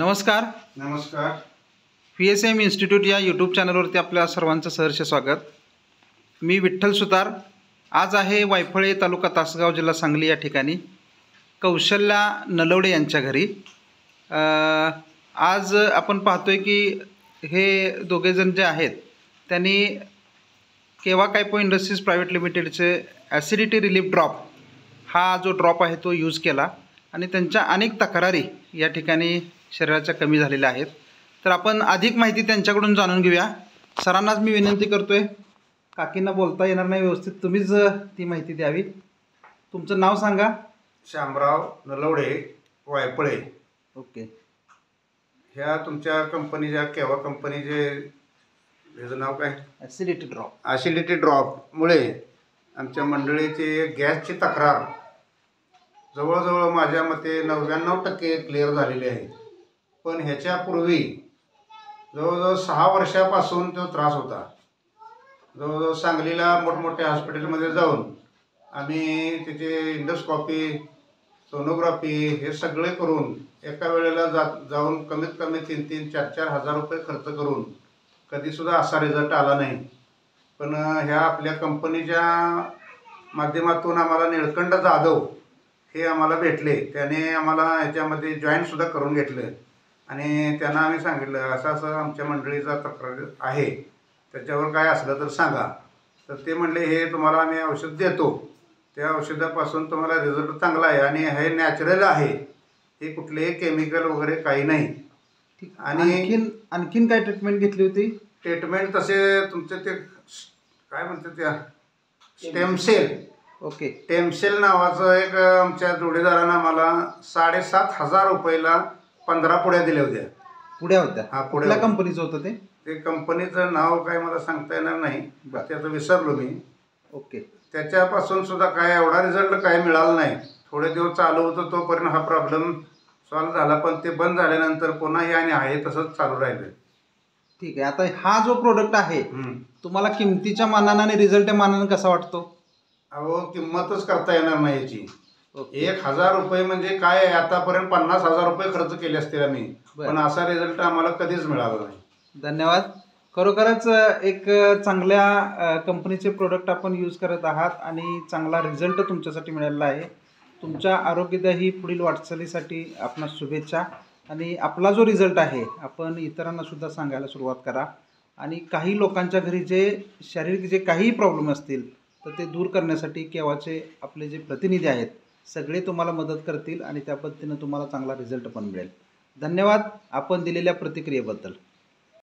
नमस्कार. नमस्कार. PSM institute या यूट्यूब चॅनलवरती आपल्या सर्वांचं सहर्ष स्वागत. मी विठ्ठल सुतार. आज आहे वायफळे तालुका तासगाव जिल्हा सांगली या ठिकाणी कौशल्या नलवडे यांच्या घरी. आज आपण पाहतोय की हे दोघेजण जे आहेत त्यांनी केवा कायपो इंडस्ट्रीज प्रायव्हेट लिमिटेडचे ॲसिडिटी रिलीफ ड्रॉप हा जो ड्रॉप आहे तो यूज केला आणि त्यांच्या अनेक तक्रारी या ठिकाणी शरीराच्या कमी झालेल्या आहेत. तर आपण अधिक माहिती त्यांच्याकडून जाणून घेऊया. सरांनाच मी विनंती करतोय, काकींना बोलता येणार नाही व्यवस्थित, तुम्हीच ती माहिती द्यावी. तुमचं नाव सांगा. शामराव नलवडे, वायफळे. ओके. ह्या तुमच्या कंपनीच्या केवा कंपनीचे ह्याचं नाव काय? Acidity drop. ॲसिडिटी ड्रॉपमुळे आमच्या मंडळीची गॅसची तक्रार जवळजवळ माझ्या मते 99% क्लिअर झालेली आहे. पण ह्याच्यापूर्वी जवळजवळ 6 वर्षापासून तो त्रास होता. जवळजवळ सांगलीला मोठमोठ्या हॉस्पिटलमध्ये जाऊन आम्ही तिथे इंडोस्कॉपी, सोनोग्राफी हे सगळे करून एका वेळेला जाऊन कमीत कमी 3-3, 4-4 हजार रुपये खर्च करून कधीसुद्धा असा रिझल्ट आला नाही. पण ह्या आपल्या कंपनीच्या माध्यमातून आम्हाला निळकंठ जाधव हे आम्हाला भेटले. त्याने आम्हाला ह्याच्यामध्ये जॉईनसुद्धा करून घेतलं आणि त्यांना आम्ही सांगितलं असं आमच्या मंडळीचा तक्रार आहे, त्याच्यावर काय असलं तर सांगा. तर ते म्हणले हे तुम्हाला आम्ही औषध देतो, त्या औषधापासून तुम्हाला रिझल्ट चांगला आहे आणि हे नॅचरल आहे, हे कुठलेही केमिकल वगैरे काही नाही. आणि आणखीन काय ट्रीटमेंट घेतली होती? ट्रीटमेंट तसे तुमचे ते काय म्हणतात त्या स्टेम सेल. ओके. टेमसेल नावाचं एक आमच्या जोडीदारानं आम्हाला 7,500 रुपयाला 15 पुड्या दिल्या होत्या. पुढ्या होत्या? हा, पुढे. कुठल्या कंपनीचं होतं ते? ते कंपनीचं नाव काय मला सांगता येणार नाही, त्याचं विसरलो मी. ओके. त्याच्यापासून सुद्धा काय एवढा रिझल्ट काय मिळाला नाही. थोडे दिवस चालू होतं तोपर्यंत हा प्रॉब्लेम सॉल्व्ह झाला, पण ते बंद झाल्यानंतर पुन्हा हे आणि आहे तसंच चालू राहिलं. ठीक आहे. आता हा जो प्रोडक्ट आहे तुम्हाला किमतीच्या मानानं आणि रिझल्टच्या मानानं कसा वाटतो? अहो, किंमतच करता येणार नाही याची. 1,000 रुपये म्हणजे काय आहे, आतापर्यंत 50,000 रुपये खर्च केले असतील आम्ही, पण असा रिझल्ट आम्हाला कधीच मिळाला नाही. धन्यवाद. खरोखरच एक चांगल्या कंपनीचे प्रोडक्ट आपण यूज करत आहात आणि चांगला रिझल्ट तुमच्यासाठी मिळालेला आहे. तुमच्या आरोग्यदायी पुढील वाटचालीसाठी आपणास शुभेच्छा. आणि आपला जो रिझल्ट आहे आपण इतरांना सुद्धा सांगायला सुरुवात करा. आणि काही लोकांच्या घरी जे शारीरिक जे काही प्रॉब्लेम असतील तर ते दूर करण्यासाठी केव्हाचे आपले जे प्रतिनिधी आहेत सगळे तुम्हाला मदत करतील आणि त्या पद्धतीनं तुम्हाला चांगला रिझल्ट पण मिळेल. धन्यवाद आपण दिलेल्या प्रतिक्रियेबद्दल.